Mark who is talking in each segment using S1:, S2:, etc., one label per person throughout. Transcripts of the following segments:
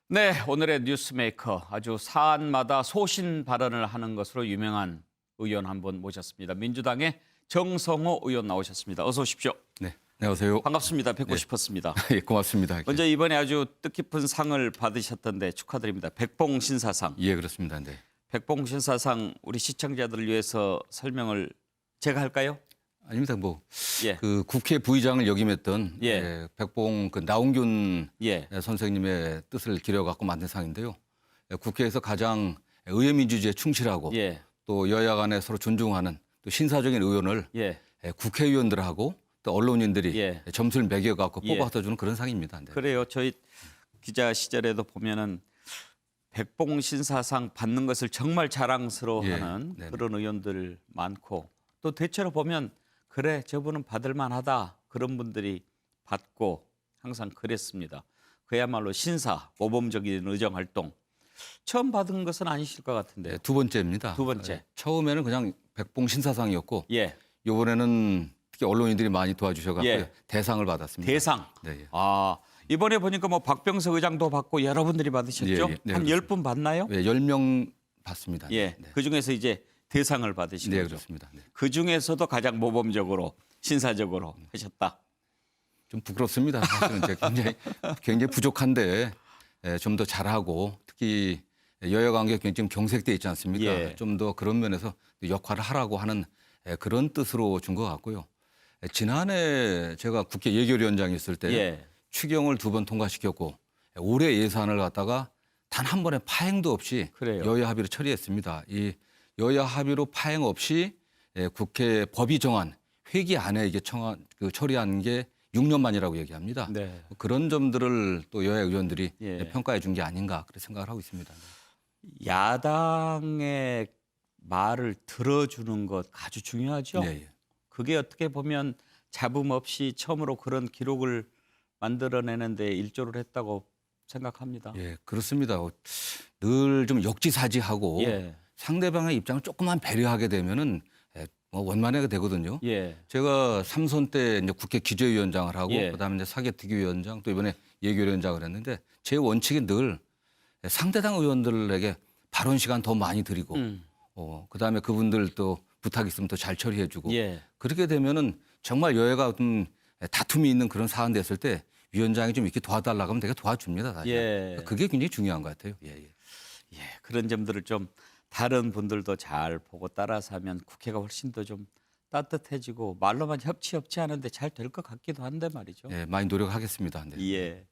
S1: 네, 오늘의 뉴스메이커 아주 사안마다 소신 발언을 하는 것으로 유명한 의원 한 분 모셨습니다. 민주당의 정성호 의원 나오셨습니다. 어서 오십시오.
S2: 네, 안녕하세요.
S1: 반갑습니다. 뵙고
S2: 네.
S1: 싶었습니다.
S2: 예, 고맙습니다.
S1: 먼저 이번에 아주 뜻깊은 상을 받으셨던데 축하드립니다. 백봉신사상.
S2: 예, 그렇습니다. 네.
S1: 백봉신사상 우리 시청자들을 위해서 설명을 제가 할까요?
S2: 아닙니다. 뭐
S1: 예.
S2: 그 국회 부의장을 역임했던
S1: 예.
S2: 백봉 나홍균
S1: 예.
S2: 선생님의 뜻을 기려 갖고 만든 상인데요. 국회에서 가장 의회민주주의에 충실하고
S1: 예.
S2: 또 여야 간에 서로 존중하는 또 신사적인 의원을
S1: 예.
S2: 국회의원들하고 또 언론인들이
S1: 예.
S2: 점수를 매겨 갖고
S1: 예.
S2: 뽑아서 주는 그런 상입니다. 네.
S1: 그래요. 저희 기자 시절에도 보면은 백봉신사상 받는 것을 정말 자랑스러워하는
S2: 예. 네네.
S1: 그런 의원들 많고 또 대체로 보면 그래 저분은 받을 만하다 그런 분들이 받고 항상 그랬습니다. 그야말로 신사 모범적인 의정 활동 처음 받은 것은 아니실 것 같은데.
S2: 네, 두 번째입니다.
S1: 두 번째.
S2: 처음에는 그냥 백봉 신사상이었고
S1: 예.
S2: 이번에는 특히 언론인들이 많이 도와주셔가지고
S1: 예.
S2: 대상을 받았습니다.
S1: 대상.
S2: 네, 예.
S1: 아 이번에 보니까 뭐 박병석 의장도 받고 여러분들이 받으셨죠?
S2: 예, 예. 네,
S1: 한
S2: 그렇습니다.
S1: 10분 받나요?
S2: 네, 10명 받습니다.
S1: 예.
S2: 네,
S1: 그 중에서 이제 대상을 받으신
S2: 네,
S1: 거죠.
S2: 그렇습니다. 네.
S1: 그 중에서도 가장 모범적으로 신사적으로 하셨다.
S2: 좀 부끄럽습니다. 사실은 제가 굉장히 부족한데 좀 더 잘하고 특히 여야 관계 굉장히 경색돼 있지 않습니까?
S1: 예.
S2: 좀 더 그런 면에서 역할을 하라고 하는 그런 뜻으로 준 것 같고요. 지난해 제가 국회 예결위원장이 있을 때
S1: 예.
S2: 추경을 2번 통과시켰고 올해 예산을 갖다가 단 한 번의 파행도 없이
S1: 그래요.
S2: 여야 합의로 처리했습니다. 이 여야 합의로 파행 없이 국회 법이 정한 회기 안에 이게 처리한 게 6년 만이라고 얘기합니다.
S1: 네.
S2: 그런 점들을 또 여야 의원들이
S1: 예.
S2: 평가해 준 게 아닌가 그렇게 생각을 하고 있습니다.
S1: 야당의 말을 들어주는 것 아주 중요하죠.
S2: 네, 예.
S1: 그게 어떻게 보면 잡음 없이 처음으로 그런 기록을 만들어내는데 일조를 했다고 생각합니다.
S2: 예, 그렇습니다. 늘 좀 역지사지하고
S1: 예.
S2: 상대방의 입장을 조금만 배려하게 되면은 원만하게 되거든요.
S1: 예.
S2: 제가 3선 때 이제 국회 기재위원장을 하고
S1: 예.
S2: 그다음에 이제 사개특위위원장 또 이번에 예결위원장을 했는데 제 원칙이 늘 상대당 의원들에게 발언 시간 더 많이 드리고 그다음에 그분들 또 부탁 있으면 또 잘 처리해 주고
S1: 예.
S2: 그렇게 되면은 정말 여야가 좀 다툼이 있는 그런 사안 됐을 때 위원장이 좀 이렇게 도와달라고 하면 되게 도와줍니다. 사실.
S1: 예.
S2: 그게 굉장히 중요한 것 같아요. 예, 예.
S1: 예. 그런 점들을 좀 다른 분들도 잘 보고 따라서 하면 국회가 훨씬 더 좀 따뜻해지고 말로만 협치 하는데 잘 될 것 같기도 한데 말이죠.
S2: 예, 많이 노력하겠습니다. 네.
S1: 예.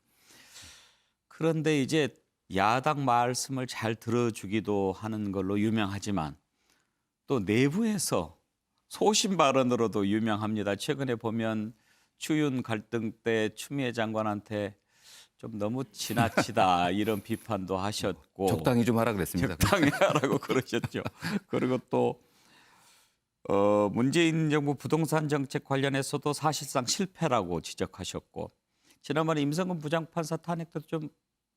S1: 그런데 이제 야당 말씀을 잘 들어주기도 하는 걸로 유명하지만 또 내부에서 소신 발언으로도 유명합니다. 최근에 보면 추윤 갈등 때 추미애 장관한테 좀 너무 지나치다 이런 비판도 하셨고
S2: 적당히 좀 하라 그랬습니다.
S1: 적당히 하라고 그러셨죠. 그리고 또 문재인 정부 부동산 정책 관련해서도 사실상 실패라고 지적하셨고 지난번에 임성근 부장판사 탄핵 때도 좀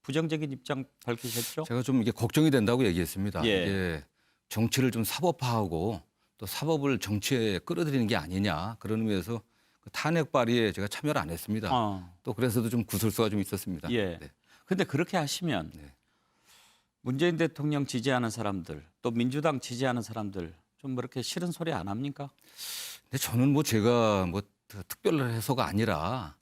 S1: 부정적인 입장 밝히셨죠.
S2: 제가 좀 이게 걱정이 된다고 얘기했습니다.
S1: 예.
S2: 이게 정치를 좀 사법화하고 또 사법을 정치에 끌어들이는 게 아니냐 그런 의미에서 그 탄핵 발의에 제가 참여를 안 했습니다. 또 그래서도 좀 구설수가 좀 있었습니다.
S1: 예.
S2: 네.
S1: 근데 그렇게 하시면
S2: 네.
S1: 문재인 대통령 지지하는 사람들 또 민주당 지지하는 사람들 좀 그렇게 싫은 소리 안 합니까?
S2: 근데 저는 뭐 제가 뭐 특별해서가 아니라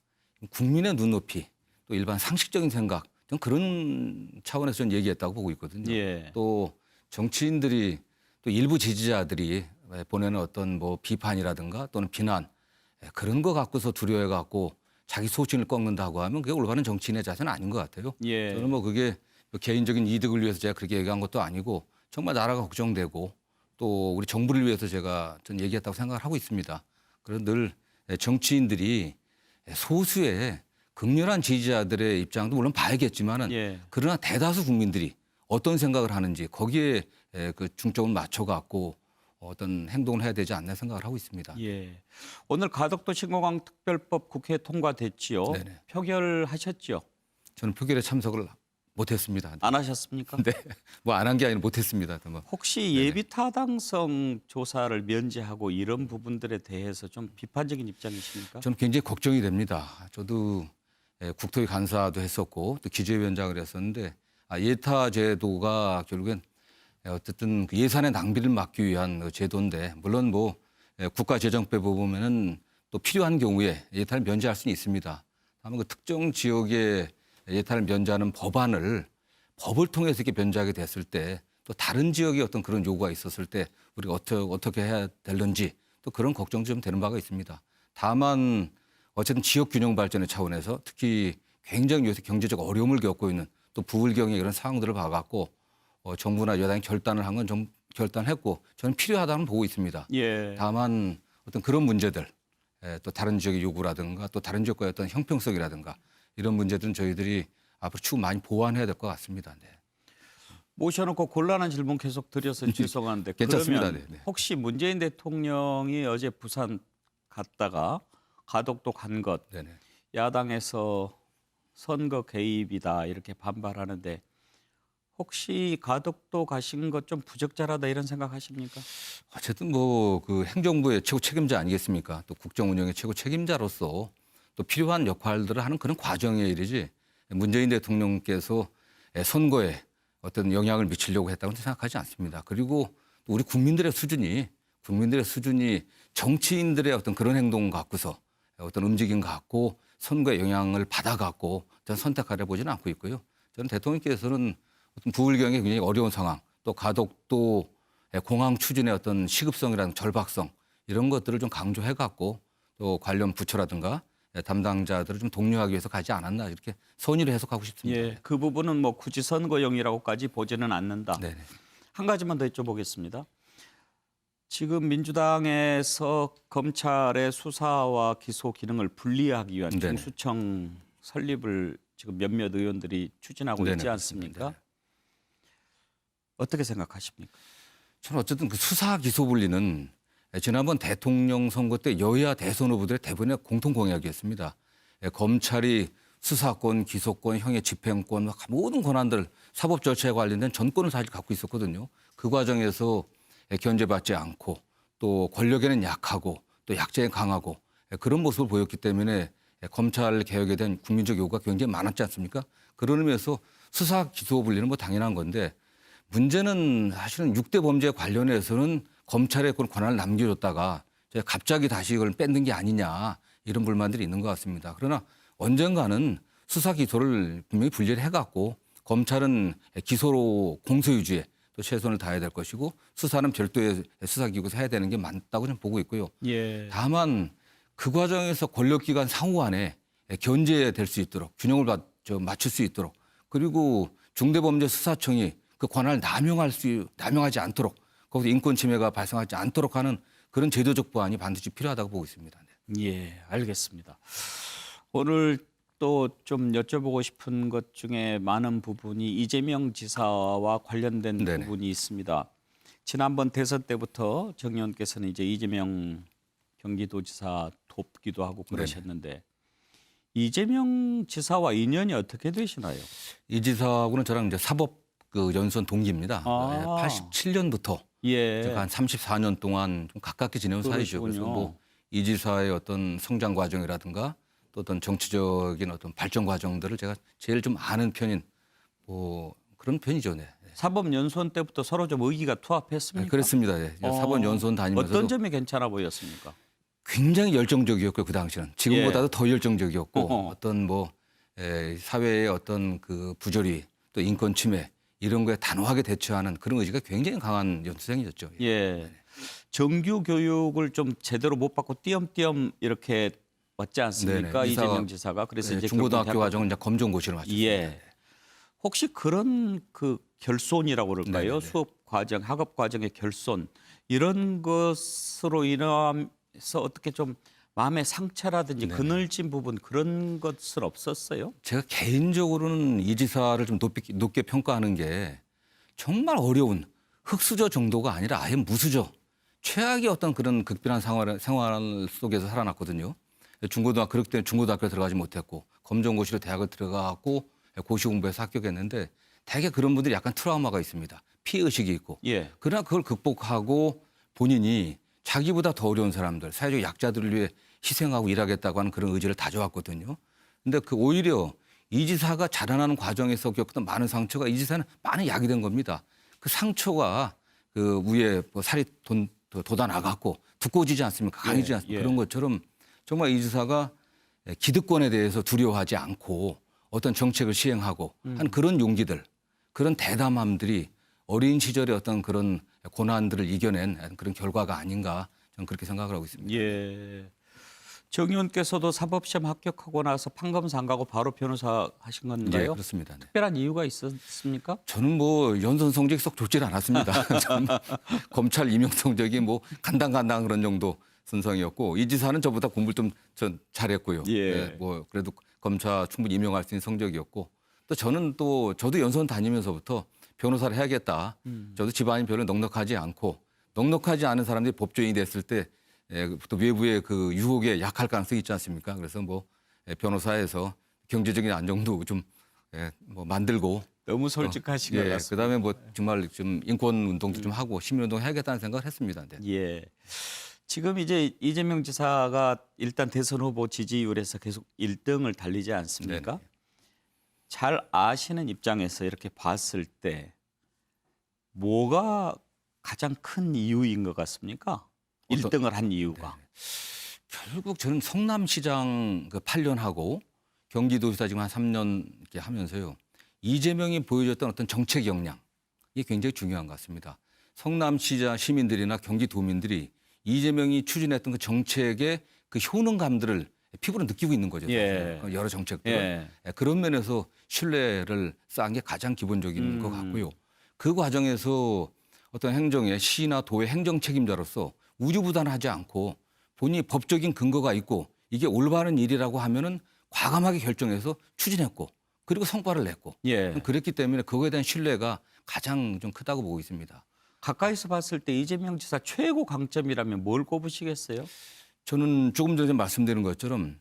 S2: 국민의 눈높이 또 일반 상식적인 생각 좀 그런 차원에서 전 얘기했다고 보고 있거든요.
S1: 예.
S2: 또 정치인들이 또 일부 지지자들이 보내는 어떤 뭐 비판이라든가 또는 비난 그런 거 갖고서 두려워해 갖고 자기 소신을 꺾는다고 하면 그게 올바른 정치인의 자세는 아닌 것 같아요.
S1: 예.
S2: 저는 뭐 그게 개인적인 이득을 위해서 제가 그렇게 얘기한 것도 아니고 정말 나라가 걱정되고 또 우리 정부를 위해서 제가 전 얘기했다고 생각을 하고 있습니다. 그래서 늘 정치인들이 소수의 극렬한 지지자들의 입장도 물론 봐야겠지만은
S1: 예.
S2: 그러나 대다수 국민들이 어떤 생각을 하는지 거기에 그 중점을 맞춰갖고 어떤 행동을 해야 되지 않나 생각을 하고 있습니다.
S1: 예. 오늘 가덕도 신공항 특별법 국회에 통과됐지요.
S2: 네네.
S1: 표결하셨죠?
S2: 저는 표결에 참석을 못했습니다.
S1: 안 하셨습니까?
S2: 네, 뭐 안 한 게 아니라 못했습니다. 뭐.
S1: 혹시 예비 타당성 조사를 면제하고 이런 부분들에 대해서 좀 비판적인 입장이십니까?
S2: 저는 굉장히 걱정이 됩니다. 저도 국토위 간사도 했었고 또 기재위원장을 했었는데 예타 제도가 결국엔 어쨌든 그 예산의 낭비를 막기 위한 제도인데 물론 뭐 국가재정법에 보면은 또 필요한 경우에 예타를 면제할 수는 있습니다. 다만 그 특정 지역에 예타를 면제하는 법안을 법을 통해서 이렇게 면제하게 됐을 때 또 다른 지역에 어떤 그런 요구가 있었을 때 우리가 어떻게 해야 되는지 또 그런 걱정이 좀 되는 바가 있습니다. 다만 어쨌든 지역 균형 발전의 차원에서 특히 굉장히 요새 경제적 어려움을 겪고 있는 또 부울경의 이런 상황들을 봐갖고 정부나 여당이 결단을 한 건 좀 결단했고 저는 필요하다는 보고 있습니다.
S1: 예.
S2: 다만 어떤 그런 문제들 또 다른 지역의 요구라든가 또 다른 지역과의 어떤 형평성이라든가 이런 문제들은 저희들이 앞으로 추후 많이 보완해야 될 것 같습니다. 네.
S1: 모셔놓고 곤란한 질문 계속 드려서 죄송한데
S2: 괜찮습니다.
S1: 그러면
S2: 네.
S1: 혹시 문재인 대통령이 어제 부산 갔다가 가덕도 간 것
S2: 네네.
S1: 야당에서 선거 개입이다 이렇게 반발하는데 혹시 가덕도 가신 것 좀 부적절하다 이런 생각하십니까?
S2: 어쨌든 뭐 그 행정부의 최고 책임자 아니겠습니까? 또 국정 운영의 최고 책임자로서 또 필요한 역할들을 하는 그런 과정의 일이지 문재인 대통령께서 선거에 어떤 영향을 미치려고 했다고는 생각하지 않습니다. 그리고 또 우리 국민들의 수준이 정치인들의 어떤 그런 행동 갖고서 어떤 움직임 갖고 선거에 영향을 받아 갖고 저는 선택하려 보지는 않고 있고요. 저는 대통령께서는 어떤 부울경의 굉장히 어려운 상황 또 가덕도 공항 추진의 어떤 시급성이라는 절박성 이런 것들을 좀 강조해 갖고 또 관련 부처라든가 담당자들을 좀 독려하기 위해서 가지 않았나 이렇게 선의를 해석하고 싶습니다.
S1: 예, 그 부분은 뭐 굳이 선거용이라고까지 보지는 않는다.
S2: 네네.
S1: 한 가지만 더 여쭤보겠습니다. 지금 민주당에서 검찰의 수사와 기소 기능을 분리하기 위한
S2: 네네.
S1: 중수청 설립을 지금 몇몇 의원들이 추진하고
S2: 네네,
S1: 있지
S2: 그렇습니다.
S1: 않습니까?
S2: 네네.
S1: 어떻게 생각하십니까?
S2: 저는 어쨌든 그 수사 기소 분리는 지난번 대통령 선거 때 여야 대선 후보들의 대부분의 공통 공약이었습니다. 검찰이 수사권, 기소권, 형의 집행권 모든 권한들 사법 절차에 관련된 전권을 사실 갖고 있었거든요. 그 과정에서 견제받지 않고 또 권력에는 약하고 또 약자에 강하고 그런 모습을 보였기 때문에 검찰 개혁에 대한 국민적 요구가 굉장히 많았지 않습니까? 그런 의미에서 수사 기소 분리는 뭐 당연한 건데 문제는 사실은 6대 범죄에 관련해서는 검찰에 그런 권한을 남겨줬다가 갑자기 다시 이걸 뺏는 게 아니냐 이런 불만들이 있는 것 같습니다. 그러나 언젠가는 수사 기소를 분명히 분리를 해갖고 검찰은 기소로 공소유지에 또 최선을 다해야 될 것이고 수사는 별도의 수사기구에서 해야 되는 게 맞다고 저는 보고 있고요.
S1: 예.
S2: 다만 그 과정에서 권력기관 상호 간에 견제될 수 있도록 균형을 맞출 수 있도록 그리고 중대범죄수사청이 그 권한을 남용하지 않도록 거기서 인권 침해가 발생하지 않도록 하는 그런 제도적 보완이 반드시 필요하다고 보고 있습니다. 네.
S1: 예, 알겠습니다. 오늘 또 좀 여쭤보고 싶은 것 중에 많은 부분이 이재명 지사와 관련된
S2: 네네.
S1: 부분이 있습니다. 지난번 대선 때부터 정 의원께서는 이제 이재명 경기도지사 돕기도 하고 그러셨는데 이재명 지사와 인연이 어떻게 되시나요?
S2: 이 지사하고는 저랑 이제 사법 그 연수원 동기입니다.
S1: 아.
S2: 87년부터
S1: 예.
S2: 제가 한 34년 동안 좀 가깝게 지내온 사이죠. 그래서
S1: 그러시군요.
S2: 뭐 이 지사의 어떤 성장 과정이라든가 또 어떤 정치적인 어떤 발전 과정들을 제가 제일 좀 아는 편인 뭐 그런 편이죠. 네.
S1: 사법연수원 때부터 서로 좀 의기가 투합했습니까?
S2: 그렇습니다. 네. 사법 연수원 다니면서도
S1: 어떤 점이 괜찮아 보였습니까?
S2: 굉장히 열정적이었고요. 그 당시는 지금보다도
S1: 예.
S2: 더 열정적이었고
S1: 어허.
S2: 어떤 뭐 사회의 어떤 그 부조리 또 인권 침해 이런 거에 단호하게 대처하는 그런 의지가 굉장히 강한 연수생이었죠.
S1: 예. 정규 교육을 좀 제대로 못 받고 띄엄띄엄 이렇게 왔지 않습니까?
S2: 네네.
S1: 이재명 지사가. 그래서 이제
S2: 중고등학교
S1: 결국
S2: 과정은 이제 검정고시로 마쳤습니다.
S1: 예. 혹시 그런 그 결손이라고 그럴까요?
S2: 네네네.
S1: 수업 과정, 학업 과정의 결손 이런 것으로 인해서 어떻게 좀 마음의 상처라든지
S2: 네네.
S1: 그늘진 부분 그런 것은 없었어요?
S2: 제가 개인적으로는 이 지사를 좀 높게 평가하는 게 정말 어려운 흙수저 정도가 아니라 아예 무수저 최악의 어떤 그런 극빈한 생활 속에서 살아났거든요. 그렇기 때문에 중고등학교 들어가지 못했고 검정고시로 대학을 들어가고 고시 공부해서 합격했는데 대개 그런 분들이 약간 트라우마가 있습니다. 피해의식이 있고.
S1: 예.
S2: 그러나 그걸 극복하고 본인이 자기보다 더 어려운 사람들, 사회적 약자들을 위해 희생하고 일하겠다고 하는 그런 의지를 다져왔거든요. 근데 오히려 이 지사가 자라나는 과정에서 겪었던 많은 상처가 이 지사는 많은 약이 된 겁니다. 그 상처가 그 위에 뭐 살이 돋아 나갔고 두꺼워지지 않습니까? 강해지지
S1: 예,
S2: 않습니까?
S1: 예.
S2: 그런 것처럼 정말 이 지사가 기득권에 대해서 두려워하지 않고 어떤 정책을 시행하고 한 그런 용기들, 그런 대담함들이 어린 시절의 어떤 그런 고난들을 이겨낸 그런 결과가 아닌가 저는 그렇게 생각을 하고 있습니다.
S1: 예. 정 의원께서도 사법시험 합격하고 나서 판검사 안 가고 바로 변호사 하신
S2: 예,
S1: 건가요?
S2: 그렇습니다. 네.
S1: 특별한 이유가 있었습니까?
S2: 저는 뭐 연선 성적이 썩 좋질 않았습니다. 저는 검찰 임용 성적이 뭐 간당간당 그런 정도 선성이었고 이 지사는 저보다 공부를 좀 전 잘했고요.
S1: 예.
S2: 뭐 그래도 검사 충분히 임용할 수 있는 성적이었고 또 저는 또 저도 연선 다니면서부터 변호사를 해야겠다. 저도 집안이 별로 넉넉하지 않고 넉넉하지 않은 사람들이 법조인이 됐을 때 또 외부의 그 유혹에 약할 가능성이 있지 않습니까? 그래서 뭐 변호사에서 경제적인 안정도 좀 뭐 만들고
S1: 너무 솔직하신 것 같습니다.
S2: 그다음에 뭐 정말 좀 인권 운동도 좀 하고 시민 운동 해야겠다는 생각을 했습니다. 네.
S1: 예. 지금 이제 이재명 지사가 일단 대선 후보 지지율에서 계속 1등을 달리지 않습니까?
S2: 네네.
S1: 잘 아시는 입장에서 이렇게 봤을 때 뭐가 가장 큰 이유인 것 같습니까? 1등을 한 이유가.
S2: 결국 저는 성남시장 그 8년 하고 경기도지사 지금 한 3년 이렇게 하면서요. 이재명이 보여줬던 어떤 정책 역량 이게 굉장히 중요한 것 같습니다. 성남시장 시민들이나 경기도민들이 이재명이 추진했던 그 정책의 그 효능감들을 피부로 느끼고 있는 거죠.
S1: 예.
S2: 여러 정책들을.
S1: 예.
S2: 그런 면에서 신뢰를 쌓은 게 가장 기본적인 것 같고요. 그 과정에서 어떤 행정의 시나 도의 행정 책임자로서 우유부단하지 않고 본인이 법적인 근거가 있고 이게 올바른 일이라고 하면은 과감하게 결정해서 추진했고 그리고 성과를 냈고
S1: 예.
S2: 그랬기 때문에 그거에 대한 신뢰가 가장 좀 크다고 보고 있습니다.
S1: 가까이서 봤을 때 이재명 지사 최고 강점이라면 뭘 꼽으시겠어요?
S2: 저는 조금 전에 말씀드린 것처럼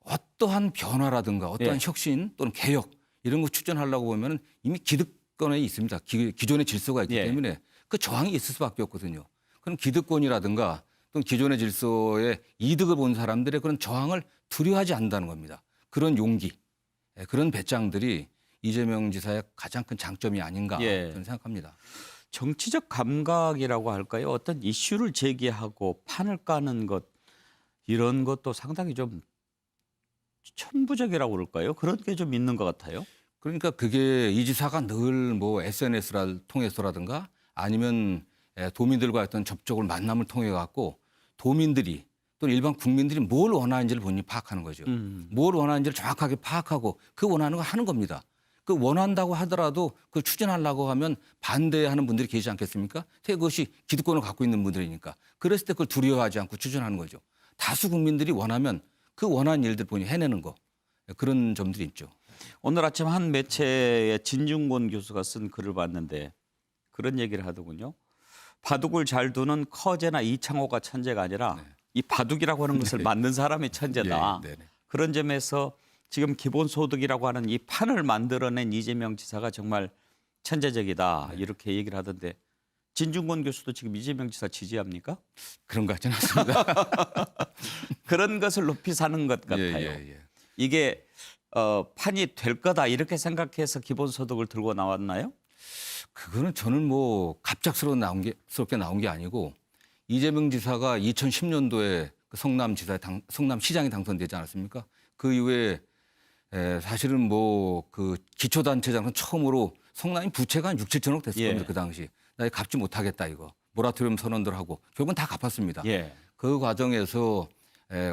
S2: 어떠한 변화라든가 어떠한
S1: 예.
S2: 혁신 또는 개혁 이런 거 추진하려고 보면 이미 기득권에 있습니다. 기존의 질서가 있기
S1: 예.
S2: 때문에 그 저항이 있을 수밖에 없거든요. 그럼 기득권이라든가 또는 기존의 질서에 이득을 본 사람들의 그런 저항을 두려워하지 않는다는 겁니다. 그런 용기, 그런 배짱들이 이재명 지사의 가장 큰 장점이 아닌가
S1: 예.
S2: 저는 생각합니다.
S1: 정치적 감각이라고 할까요? 어떤 이슈를 제기하고 판을 까는 것 이런 것도 상당히 좀 천부적이라고 그럴까요? 그런 게 좀 있는 것 같아요.
S2: 그러니까 그게 이 지사가 늘 뭐 SNS를 통해서라든가 아니면 도민들과 어떤 접촉을 만남을 통해 갖고 도민들이 또는 일반 국민들이 뭘 원하는지를 본인이 파악하는 거죠. 뭘 원하는지를 정확하게 파악하고 그 원하는 거 하는 겁니다. 그 원한다고 하더라도 그걸 추진하려고 하면 반대하는 분들이 계시지 않겠습니까? 그것이 기득권을 갖고 있는 분들이니까. 그랬을 때 그걸 두려워하지 않고 추진하는 거죠. 다수 국민들이 원하면 그 원하는 일들 본인이 해내는 거. 그런 점들이 있죠.
S1: 오늘 아침 한 매체에 진중권 교수가 쓴 글을 봤는데 그런 얘기를 하더군요. 바둑을 잘 두는 커제나 이창호가 천재가 아니라 이 바둑이라고 하는 것을 만든 사람이 천재다.
S2: 예, 네네.
S1: 그런 점에서 지금 기본소득이라고 하는 이 판을 만들어낸 이재명 지사가 정말 천재적이다. 이렇게 얘기를 하던데 진중권 교수도 지금 이재명 지사 지지합니까?
S2: 그런 것 같지는 않습니다.
S1: 그런 것을 높이 사는 것 같아요. 이게 판이 될 거다 이렇게 생각해서 기본소득을 들고 나왔나요?
S2: 그거는 저는 뭐 갑작스럽게 나온 게 아니고 이재명 지사가 2010년도에 성남시장에 당선되지 않았습니까? 그 이후에 사실은 뭐 그 기초단체장은 처음으로 성남이 부채가 한 6, 7천억 됐을 겁니다. 그 당시. 나 갚지 못하겠다 이거. 모라토리엄 선언들 하고 결국은 다 갚았습니다.
S1: 예.
S2: 그 과정에서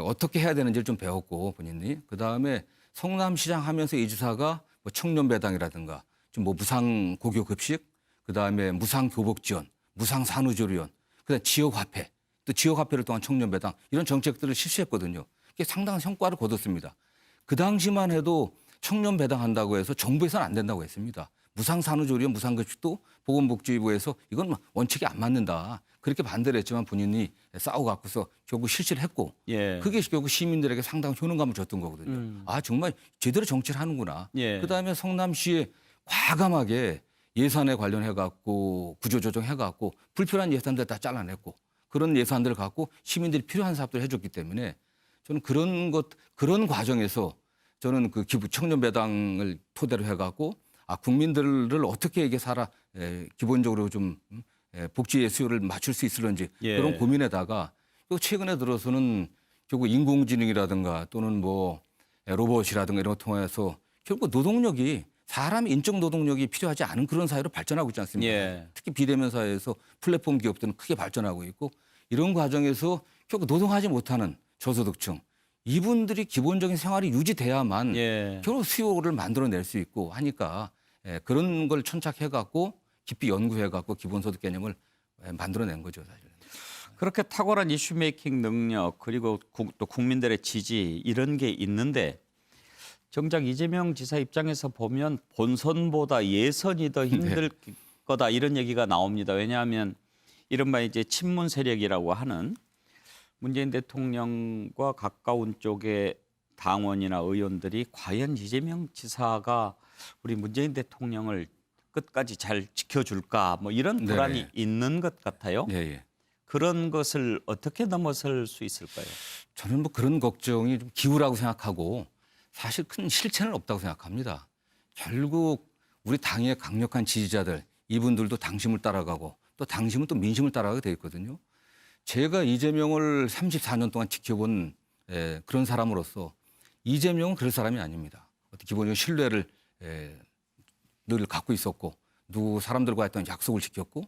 S2: 어떻게 해야 되는지를 좀 배웠고 본인이. 그다음에 성남시장 하면서 이 지사가 뭐 청년배당이라든가 좀 뭐 무상 고교급식 그다음에 무상 교복 지원, 무상 산후조리원, 그다음 지역화폐, 또 지역화폐를 통한 청년배당 이런 정책들을 실시했거든요. 그게 상당한 성과를 거뒀습니다. 그 당시만 해도 청년배당 한다고 해서 정부에서는 안 된다고 했습니다. 무상 산후조리원, 무상 급식도 보건복지부에서 이건 원칙이 안 맞는다. 그렇게 반대를 했지만 본인이 싸우고 갖고서 결국 실시를 했고
S1: 예.
S2: 그게 결국 시민들에게 상당한 효능감을 줬던 거거든요. 아 정말 제대로 정치를 하는구나.
S1: 예.
S2: 그다음에 성남시에 과감하게 예산에 관련해 갖고 구조조정해 갖고 불필요한 예산들 다 잘라냈고 그런 예산들을 갖고 시민들이 필요한 사업들을 해줬기 때문에 저는 그런 과정에서 저는 그 기부 청년 배당을 토대로 해갖고 국민들을 어떻게 이게 기본적으로 좀 복지의 수요를 맞출 수 있을런지
S1: 예.
S2: 그런 고민에다가 또 최근에 들어서는 결국 인공지능이라든가 또는 뭐 로봇이라든가 이런 걸 통해서 결국 노동력이 사람 인적 노동력이 필요하지 않은 그런 사회로 발전하고 있지 않습니까?
S1: 예.
S2: 특히 비대면 사회에서 플랫폼 기업들은 크게 발전하고 있고 이런 과정에서 결국 노동하지 못하는 저소득층 이분들이 기본적인 생활이 유지돼야만
S1: 예.
S2: 결국 수요를 만들어낼 수 있고 하니까 그런 걸 천착해갖고 깊이 연구해갖고 기본소득 개념을 만들어낸 거죠 사실.
S1: 그렇게 탁월한 이슈 메이킹 능력 그리고 또 국민들의 지지 이런 게 있는데 정작 이재명 지사 입장에서 보면 본선보다 예선이 더 힘들 거다 이런 얘기가 나옵니다. 왜냐하면 이른바 이제 친문 세력이라고 하는 문재인 대통령과 가까운 쪽의 당원이나 의원들이 과연 이재명 지사가 우리 문재인 대통령을 끝까지 잘 지켜줄까 뭐 이런 불안이
S2: 네네.
S1: 있는 것 같아요.
S2: 예, 예.
S1: 그런 것을 어떻게 넘어설 수 있을까요?
S2: 저는 뭐 그런 걱정이 좀 기우라고 생각하고 사실 큰 실체는 없다고 생각합니다. 결국 우리 당의 강력한 지지자들 이분들도 당심을 따라가고 또 당심은 또 민심을 따라가게 돼 있거든요. 제가 이재명을 34년 동안 지켜본 그런 사람으로서 이재명은 그럴 사람이 아닙니다. 기본적인 신뢰를 늘 갖고 있었고 누구 사람들과 했던 약속을 지켰고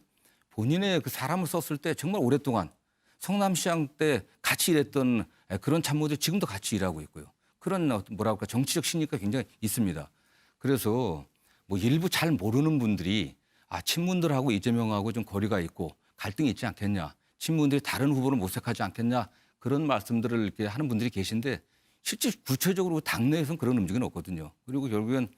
S2: 본인의 그 사람을 썼을 때 정말 오랫동안 성남시장 때 같이 일했던 그런 참모들 지금도 같이 일하고 있고요. 그런 뭐랄까 정치적 신의가 굉장히 있습니다. 그래서 뭐 일부 잘 모르는 분들이 친문들하고 이재명하고 좀 거리가 있고 갈등이 있지 않겠냐. 친문들이 다른 후보를 모색하지 않겠냐. 그런 말씀들을 이렇게 하는 분들이 계신데 실제 구체적으로 당내에서는 그런 움직임은 없거든요. 그리고 결국엔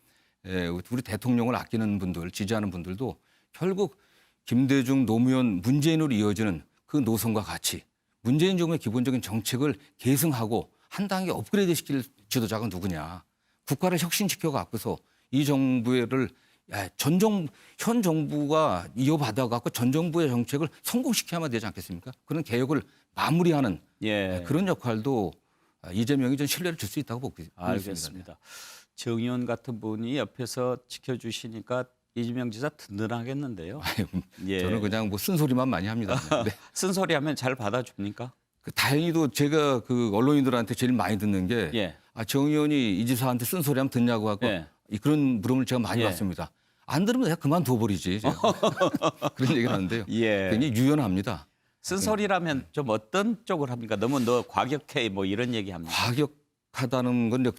S2: 우리 대통령을 아끼는 분들, 지지하는 분들도 결국 김대중, 노무현, 문재인으로 이어지는 그 노선과 같이 문재인 정부의 기본적인 정책을 계승하고 한 단계 업그레이드 시킬 지도자가 누구냐. 국가를 혁신시켜 갖고서 이 정부를 현 정부가 이어받아 갖고 전 정부의 정책을 성공시켜야만 되지 않겠습니까? 그런 개혁을 마무리하는
S1: 예.
S2: 그런 역할도 이재명이 좀 신뢰를 줄 수 있다고 보고 있습니다.
S1: 알겠습니다. 정 의원 같은 분이 옆에서 지켜주시니까 이재명 지사 든든하겠는데요. 예.
S2: 저는 그냥 뭐 쓴소리만 많이 합니다. 네.
S1: 쓴소리하면 잘 받아줍니까?
S2: 다행히도 제가 그 언론인들한테 제일 많이 듣는 게
S1: 예.
S2: 정 의원이 이 지사한테 쓴소리하면 듣냐고 하고
S1: 예.
S2: 그런 물음을 제가 많이
S1: 예.
S2: 받습니다. 안 들으면 내가 그만둬 버리지. 그런 얘기를 하는데요.
S1: 예.
S2: 굉장히 유연합니다.
S1: 쓴소리라면 좀 어떤 쪽을 합니까? 너무 너 과격해 뭐 이런 얘기 합니까?
S2: 과격하다는 건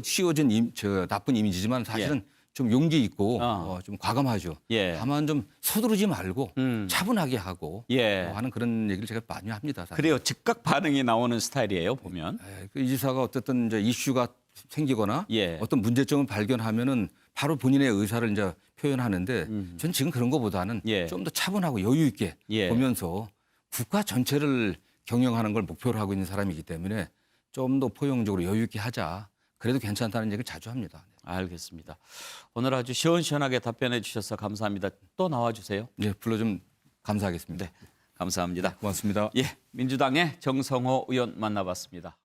S2: 씌워진 나쁜 이미지지만 사실은 좀 용기 있고 좀 과감하죠.
S1: 예.
S2: 다만 좀 서두르지 말고 차분하게 하고
S1: 예.
S2: 하는 그런 얘기를 제가 많이 합니다. 사실.
S1: 그래요. 즉각 반응이 나오는 스타일이에요. 보면.
S2: 이 지사가 어쨌든 이제 이슈가 생기거나
S1: 예.
S2: 어떤 문제점을 발견하면은 바로 본인의 의사를 이제 표현하는데 전 지금 그런 것보다는
S1: 예.
S2: 좀 더 차분하고 여유 있게
S1: 예.
S2: 보면서 국가 전체를 경영하는 걸 목표로 하고 있는 사람이기 때문에 좀 더 포용적으로 여유 있게 하자. 그래도 괜찮다는 얘기를 자주 합니다.
S1: 알겠습니다. 오늘 아주 시원시원하게 답변해 주셔서 감사합니다. 또 나와주세요.
S2: 네, 불러좀 감사하겠습니다.
S1: 감사합니다.
S2: 고맙습니다.
S1: 예, 민주당의 정성호 의원 만나봤습니다.